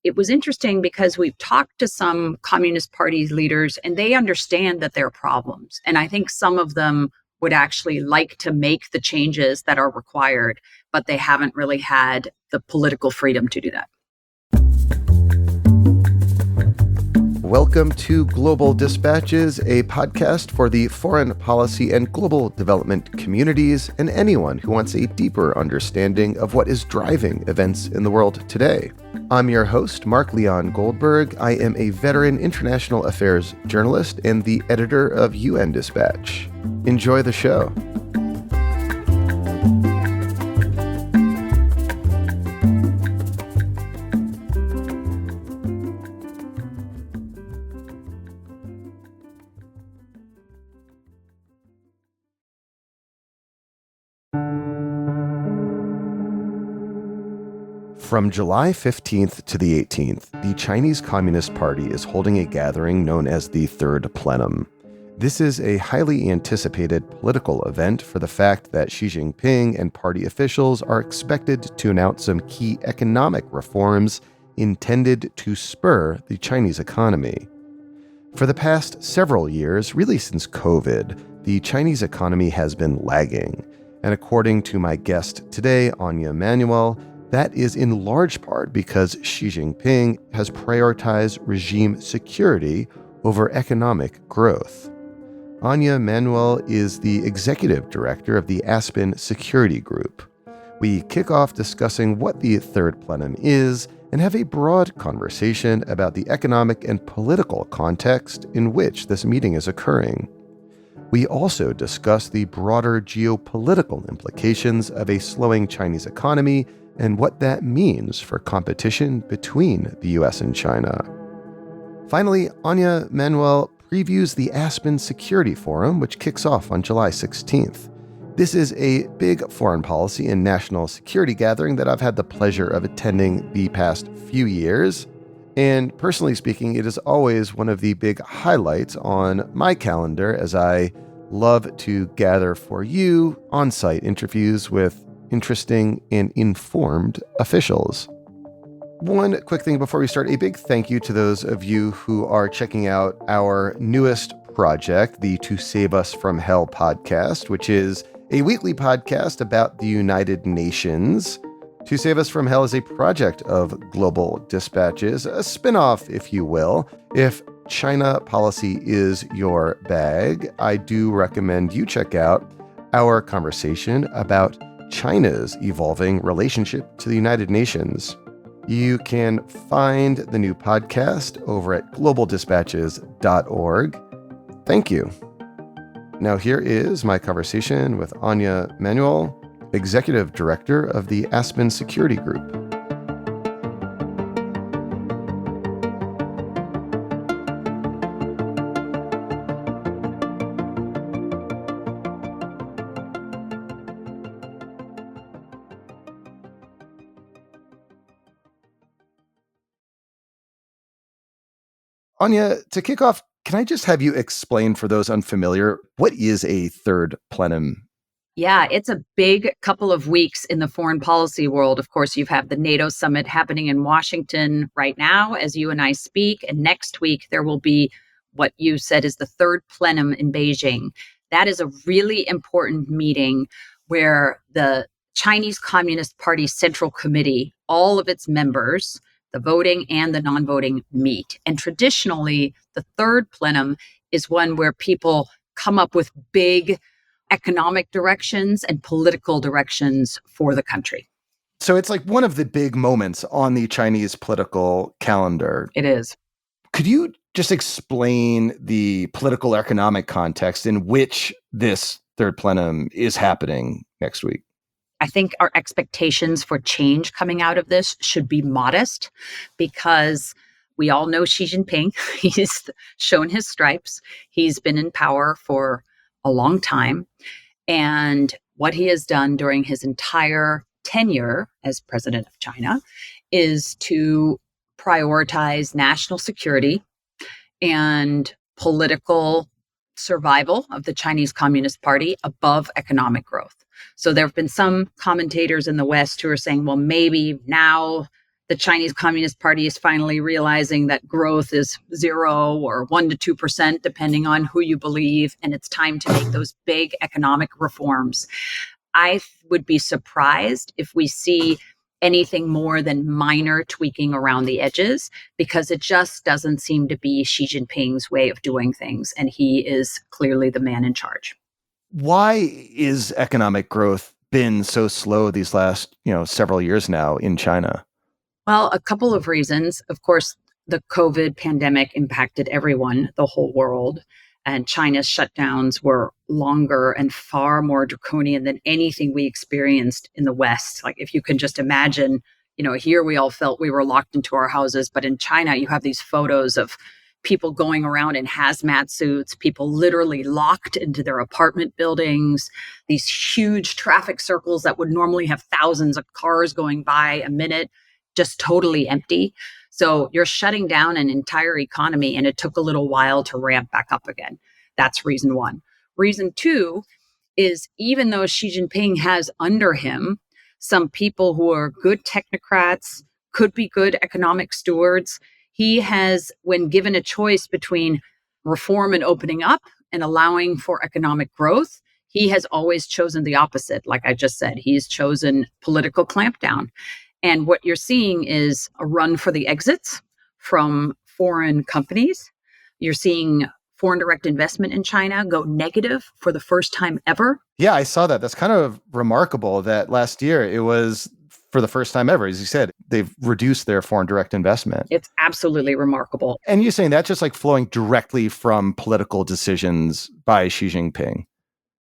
it was interesting because we've talked to some Communist Party leaders and they understand that there are problems. And I think some of them would actually like to make the changes that are required, but they haven't really had the political freedom to do that. Welcome to Global Dispatches, a podcast for the foreign policy and global development communities and anyone who wants a deeper understanding of what is driving events in the world today. I'm your host, Mark Leon Goldberg. I am a veteran international affairs journalist and the editor of UN Dispatch. Enjoy the show. From July 15th to the 18th, the Chinese Communist Party is holding a gathering known as the Third Plenum. This is a highly anticipated political event for the fact that Xi Jinping and party officials are expected to announce some key economic reforms intended to spur the Chinese economy. For the past several years, really since COVID, the Chinese economy has been lagging. And according to my guest today, Anja Manuel, that is in large part because Xi Jinping has prioritized regime security over economic growth. Anja Manuel is the executive director of the Aspen Security Group. We kick off discussing what the Third Plenum is and have a broad conversation about the economic and political context in which this meeting is occurring. We also discuss the broader geopolitical implications of a slowing Chinese economy and what that means for competition between the US and China. Finally, Anja Manuel previews the Aspen Security Forum, which kicks off on July 16th. This is a big foreign policy and national security gathering that I've had the pleasure of attending the past few years. And personally speaking, it is always one of the big highlights on my calendar as I love to gather for you on-site interviews with interesting and informed officials. One quick thing before we start, a big thank you to those of you who are checking out our newest project, the To Save Us From Hell podcast, which is a weekly podcast about the United Nations. To Save Us From Hell is a project of Global Dispatches, a spin-off, if you will. If China policy is your bag, I do recommend you check out our conversation about China's evolving relationship to the United Nations. You can find the new podcast over at globaldispatches.org. Thank you. Now here is my conversation with Anja Manuel, Executive Director of the Aspen Security Group. Anja, to kick off, can I just have you explain for those unfamiliar, what is a Third Plenum? Yeah, it's a big couple of weeks in the foreign policy world. Of course, you have the NATO summit happening in Washington right now as you and I speak. And next week, there will be what you said is the Third Plenum in Beijing. That is a really important meeting where the Chinese Communist Party Central Committee, all of its members, the voting and the non-voting meet. And traditionally, the Third Plenum is one where people come up with big economic directions and political directions for the country. So it's like one of the big moments on the Chinese political calendar. It is. Could you just explain the political economic context in which this Third Plenum is happening next week? I think our expectations for change coming out of this should be modest because we all know Xi Jinping. He's shown his stripes. He's been in power for a long time. And what he has done during his entire tenure as president of China is to prioritize national security and political survival of the Chinese Communist Party above economic growth. So there have been some commentators in the West who are saying, well, maybe now the Chinese Communist Party is finally realizing that growth is 0 or 1 to 2%, depending on who you believe, and it's time to make those big economic reforms. I would be surprised if we see anything more than minor tweaking around the edges, because it just doesn't seem to be Xi Jinping's way of doing things, and he is clearly the man in charge. Why is economic growth been so slow these last, several years now in China? Well, a couple of reasons. Of course, the COVID pandemic impacted everyone, the whole world. And China's shutdowns were longer and far more draconian than anything we experienced in the West. Like, if you can just imagine, here we all felt we were locked into our houses. But in China, you have these photos of people going around in hazmat suits, people literally locked into their apartment buildings, these huge traffic circles that would normally have thousands of cars going by a minute, just totally empty. So you're shutting down an entire economy, and it took a little while to ramp back up again. That's reason one. Reason two is, even though Xi Jinping has under him some people who are good technocrats, could be good economic stewards, he has, when given a choice between reform and opening up and allowing for economic growth, he has always chosen the opposite. Like I just said, he's chosen political clampdown. And what you're seeing is a run for the exits from foreign companies. You're seeing foreign direct investment in China go negative for the first time ever. Yeah, I saw that. That's kind of remarkable that last year it was for the first time ever. As you said, they've reduced their foreign direct investment. It's absolutely remarkable. And you're saying that's just like flowing directly from political decisions by Xi Jinping?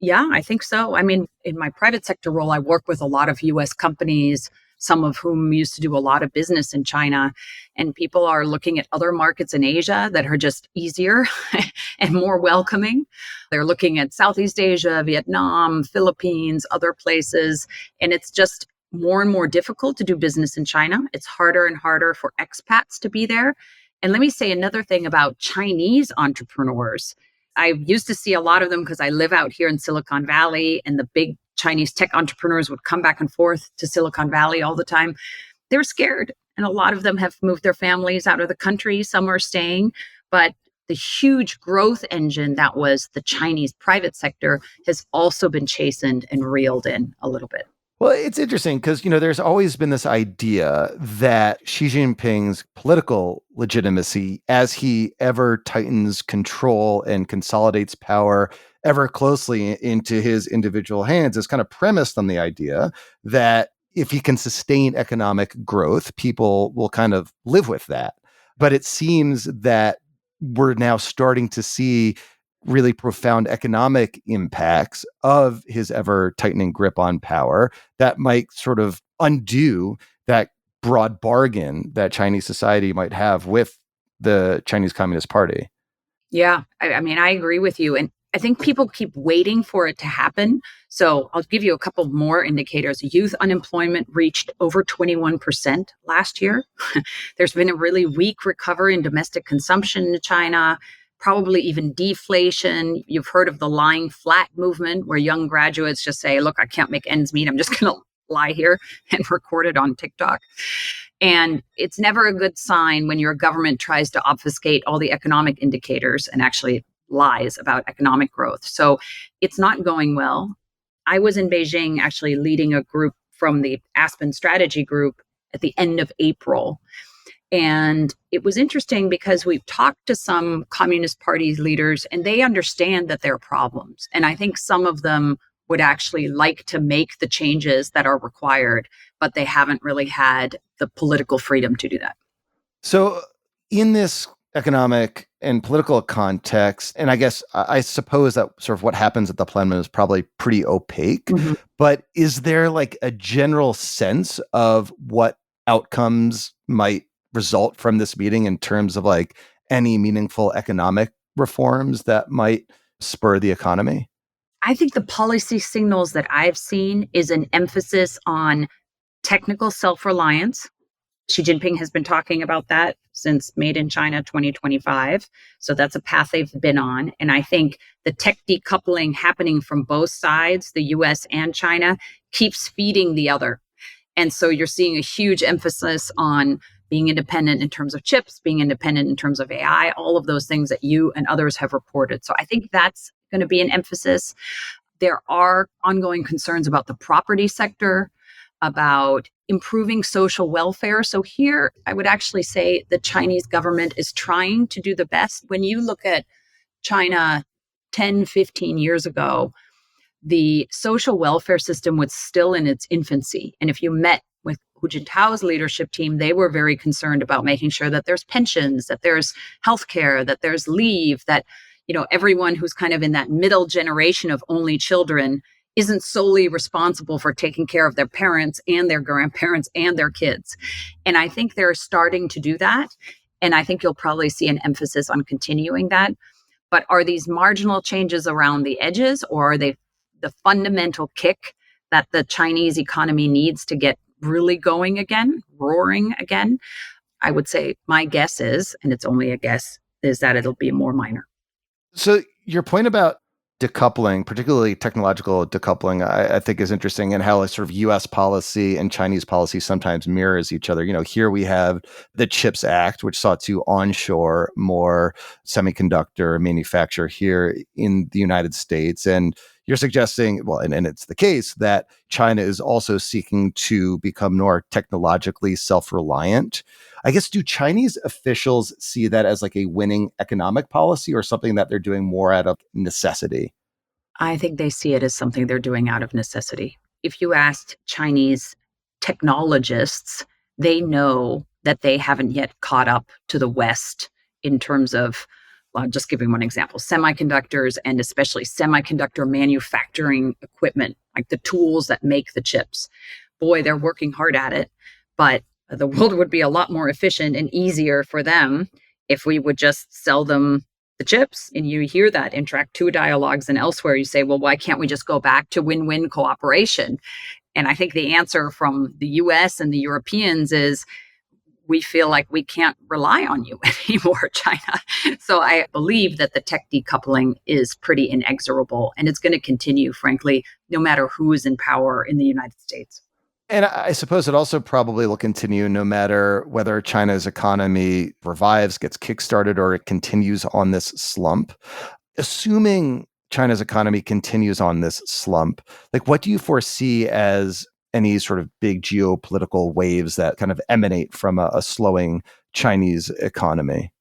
Yeah, I think so. I mean, in my private sector role, I work with a lot of US companies, some of whom used to do a lot of business in China. And people are looking at other markets in Asia that are just easier and more welcoming. They're looking at Southeast Asia, Vietnam, Philippines, other places. And it's just more and more difficult to do business in China. It's harder and harder for expats to be there. And let me say another thing about Chinese entrepreneurs. I used to see a lot of them because I live out here in Silicon Valley, and the big Chinese tech entrepreneurs would come back and forth to Silicon Valley all the time. They're scared. And a lot of them have moved their families out of the country. Some are staying. But the huge growth engine that was the Chinese private sector has also been chastened and reeled in a little bit. Well, it's interesting because, there's always been this idea that Xi Jinping's political legitimacy, as he ever tightens control and consolidates power ever closely into his individual hands, is kind of premised on the idea that if he can sustain economic growth, people will kind of live with that. But it seems that we're now starting to see really profound economic impacts of his ever tightening grip on power that might sort of undo that broad bargain that Chinese society might have with the Chinese Communist Party. Yeah, I mean, I agree with you. And I think people keep waiting for it to happen. So I'll give you a couple more indicators. Youth unemployment reached over 21% last year. There's been a really weak recovery in domestic consumption in China, probably even deflation. You've heard of the lying flat movement, where young graduates just say, look, I can't make ends meet. I'm just going to lie here and record it on TikTok. And it's never a good sign when your government tries to obfuscate all the economic indicators and actually lies about economic growth. So it's not going well. I was in Beijing actually leading a group from the Aspen Security Group at the end of April. And it was interesting because we've talked to some Communist Party leaders, and they understand that there are problems. And I think some of them would actually like to make the changes that are required, but they haven't really had the political freedom to do that. So in this economic and political context, and I guess I suppose that sort of what happens at the plenum is probably pretty opaque, but is there like a general sense of what outcomes might result from this meeting in terms of like any meaningful economic reforms that might spur the economy? I think the policy signals that I've seen is an emphasis on technical self-reliance. Xi Jinping has been talking about that since Made in China 2025. So that's a path they've been on. And I think the tech decoupling happening from both sides, the US and China, keeps feeding the other. And so you're seeing a huge emphasis on being independent in terms of chips, being independent in terms of AI, all of those things that you and others have reported. So I think that's going to be an emphasis. There are ongoing concerns about the property sector, about improving social welfare. So here, I would actually say the Chinese government is trying to do the best. When you look at China 10, 15 years ago, the social welfare system was still in its infancy. And if you met with Hu Jintao's leadership team, they were very concerned about making sure that there's pensions, that there's healthcare, that there's leave, that everyone who's kind of in that middle generation of only children isn't solely responsible for taking care of their parents and their grandparents and their kids. And I think they're starting to do that. And I think you'll probably see an emphasis on continuing that. But are these marginal changes around the edges, or are they the fundamental kick that the Chinese economy needs to get really going again, roaring again? I would say my guess is, and it's only a guess, is that it'll be more minor. So your point about decoupling, particularly technological decoupling, I think is interesting, and how sort of U.S. policy and Chinese policy sometimes mirrors each other. Here we have the CHIPS Act, which sought to onshore more semiconductor manufacture here in the United States. And you're suggesting, well, and it's the case, that China is also seeking to become more technologically self-reliant. I guess, do Chinese officials see that as like a winning economic policy, or something that they're doing more out of necessity? I think they see it as something they're doing out of necessity. If you asked Chinese technologists, they know that they haven't yet caught up to the West in terms of, well, just giving one example, semiconductors, and especially semiconductor manufacturing equipment, like the tools that make the chips. Boy, they're working hard at it, but the world would be a lot more efficient and easier for them if we would just sell them the chips. And you hear that in Track 2 dialogues and elsewhere. You say, well, why can't we just go back to win-win cooperation? And I think the answer from the US and the Europeans is, we feel like we can't rely on you anymore, China. So I believe that the tech decoupling is pretty inexorable, and it's going to continue, frankly, no matter who is in power in the United States. And I suppose it also probably will continue no matter whether China's economy revives, gets kickstarted, or it continues on this slump. Assuming China's economy continues on this slump, like, what do you foresee as any sort of big geopolitical waves that kind of emanate from a slowing Chinese economy?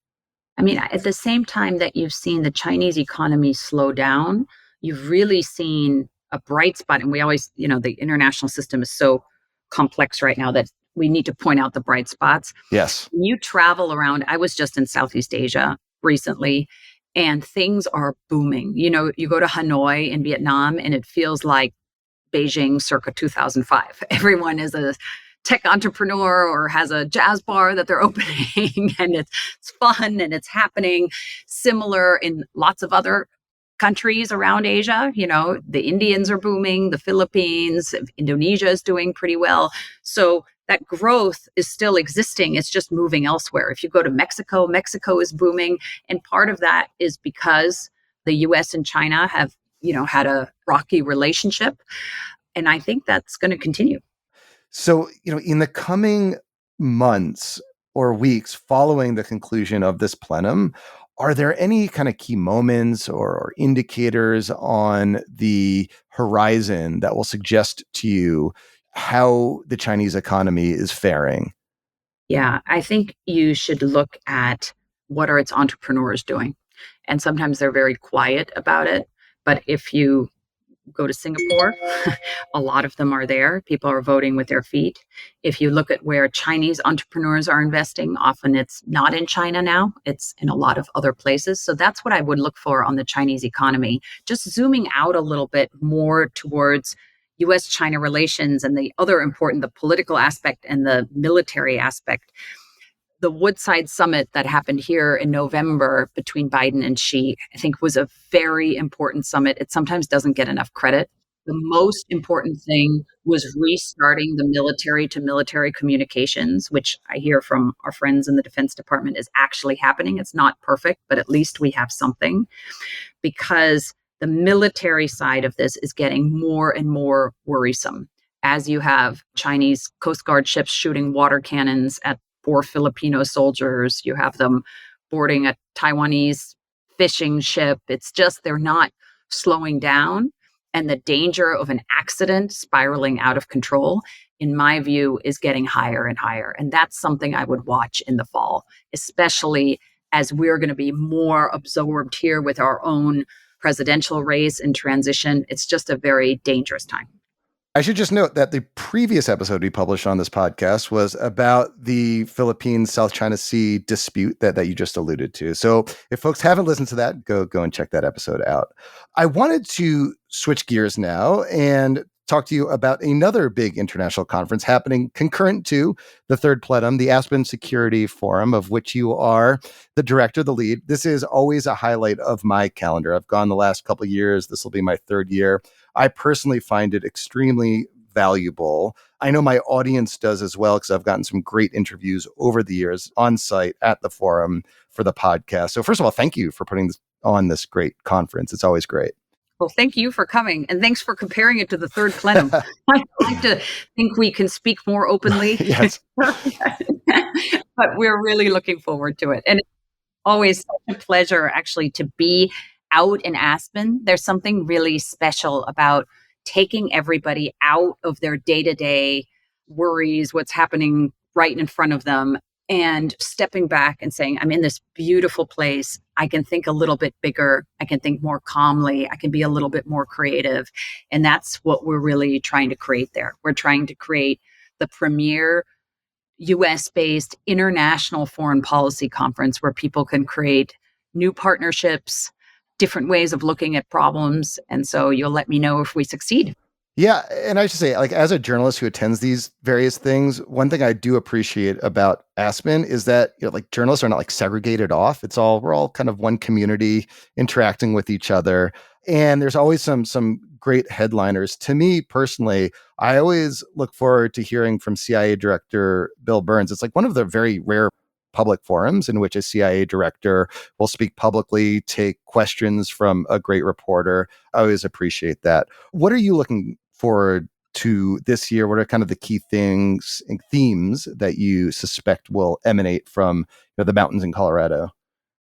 I mean, at the same time that you've seen the Chinese economy slow down, you've really seen a bright spot. And we always, the international system is so complex right now that we need to point out the bright spots. Yes. When you travel around, I was just in Southeast Asia recently, and things are booming. You go to Hanoi in Vietnam, and it feels like Beijing circa 2005. Everyone is a tech entrepreneur or has a jazz bar that they're opening, and it's fun and it's happening. Similar in lots of other countries around Asia. The Indians are booming, the Philippines, Indonesia is doing pretty well. So that growth is still existing. It's just moving elsewhere. If you go to Mexico, Mexico is booming. And part of that is because the US and China have, had a rocky relationship. And I think that's going to continue. So, in the coming months or weeks following the conclusion of this plenum, are there any kind of key moments or indicators on the horizon that will suggest to you how the Chinese economy is faring? Yeah, I think you should look at what are its entrepreneurs doing. And sometimes they're very quiet about it. But if you go to Singapore, a lot of them are there. People are voting with their feet. If you look at where Chinese entrepreneurs are investing, often it's not in China now, it's in a lot of other places. So that's what I would look for on the Chinese economy. Just zooming out a little bit more towards US-China relations and the other important, the political aspect and the military aspect. The Woodside summit that happened here in November between Biden and Xi, I think, was a very important summit. It sometimes doesn't get enough credit. The most important thing was restarting the military to military communications, which I hear from our friends in the Defense Department is actually happening. It's not perfect, but at least we have something, because the military side of this is getting more and more worrisome. as you have Chinese Coast Guard ships shooting water cannons at 4 Filipino soldiers. You have them boarding a Taiwanese fishing ship. It's just they're not slowing down. And the danger of an accident spiraling out of control, in my view, is getting higher and higher. And that's something I would watch in the fall, especially as we're going to be more absorbed here with our own presidential race and transition. It's just a very dangerous time. I should just note that the previous episode we published on this podcast was about the Philippines-South China Sea dispute that you just alluded to. So if folks haven't listened to that, go and check that episode out. I wanted to switch gears now and talk to you about another big international conference happening concurrent to the Third Plenum, the Aspen Security Forum, of which you are the director, the lead. This is always a highlight of my calendar. I've gone the last couple of years. This will be my third year. I personally find it extremely valuable. I know my audience does as well, because I've gotten some great interviews over the years on site at the forum for the podcast. So first of all, thank you for putting on this great conference. It's always great. Well, thank you for coming, and thanks for comparing it to the Third Plenum. I like to think we can speak more openly. Yes. But we're really looking forward to it. And it's always such a pleasure, actually, to be out in Aspen. There's something really special about taking everybody out of their day-to-day worries, what's happening right in front of them, and stepping back and saying, I'm in this beautiful place. I can think a little bit bigger. I can think more calmly. I can be a little bit more creative. And that's what we're really trying to create there. We're trying to create the premier US-based international foreign policy conference where people can create new partnerships, different ways of looking at problems. And so you'll let me know if we succeed. Yeah. And I should say, like, as a journalist who attends these various things, one thing I do appreciate about Aspen is that, like, journalists are not like segregated off. We're all kind of one community interacting with each other. And there's always some great headliners. To me personally, I always look forward to hearing from CIA Director Bill Burns. It's like one of the very rare public forums in which a CIA director will speak publicly, take questions from a great reporter. I always appreciate that. What are you looking forward to this year? What are kind of the key things and themes that you suspect will emanate from the mountains in Colorado?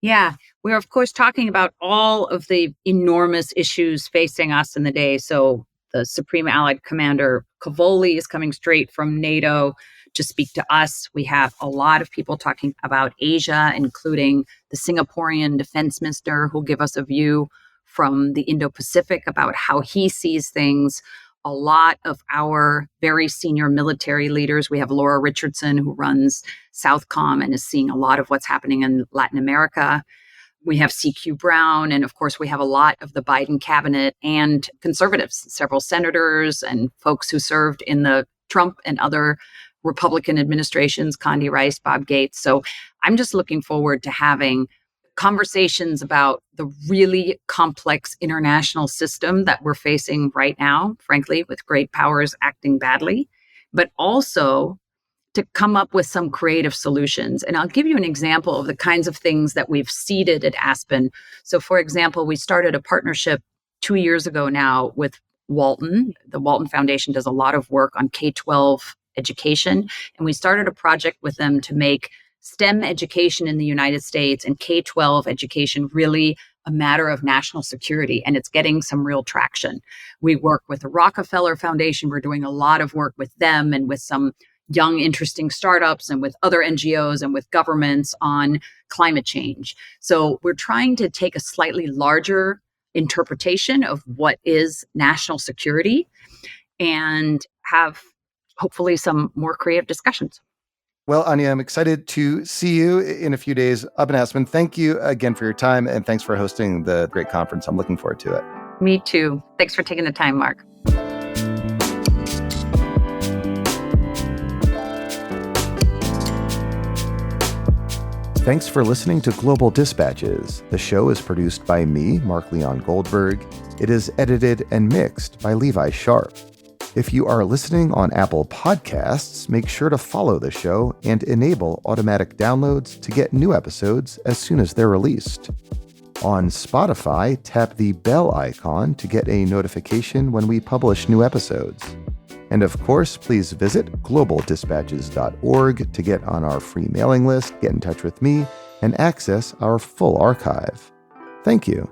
Yeah, we're of course talking about all of the enormous issues facing us in the day. So the Supreme Allied Commander Cavoli is coming straight from NATO to speak to us. We have a lot of people talking about Asia, including the Singaporean defense minister, who'll give us a view from the Indo-Pacific about how he sees things. A lot of our very senior military leaders. We have Laura Richardson, who runs Southcom and is seeing a lot of what's happening in Latin America. We have CQ Brown, and of course, we have a lot of the Biden cabinet and conservatives, several senators and folks who served in the Trump and other Republican administrations, Condi Rice, Bob Gates. So I'm just looking forward to having conversations about the really complex international system that we're facing right now, frankly, with great powers acting badly, but also to come up with some creative solutions. And I'll give you an example of the kinds of things that we've seeded at Aspen. So, for example, we started a partnership 2 years ago now with Walton. The Walton Foundation does a lot of work on K-12 education. And we started a project with them to make STEM education in the United States and K-12 education really a matter of national security, and it's getting some real traction. We work with the Rockefeller Foundation. We're doing a lot of work with them and with some young, interesting startups and with other NGOs and with governments on climate change. So we're trying to take a slightly larger interpretation of what is national security and have hopefully some more creative discussions. Well, Anja, I'm excited to see you in a few days up in Aspen. Thank you again for your time, and thanks for hosting the great conference. I'm looking forward to it. Me too. Thanks for taking the time, Mark. Thanks for listening to Global Dispatches. The show is produced by me, Mark Leon Goldberg. It is edited and mixed by Levi Sharp. If you are listening on Apple Podcasts, make sure to follow the show and enable automatic downloads to get new episodes as soon as they're released. On Spotify, tap the bell icon to get a notification when we publish new episodes. And of course, please visit globaldispatches.org to get on our free mailing list, get in touch with me, and access our full archive. Thank you.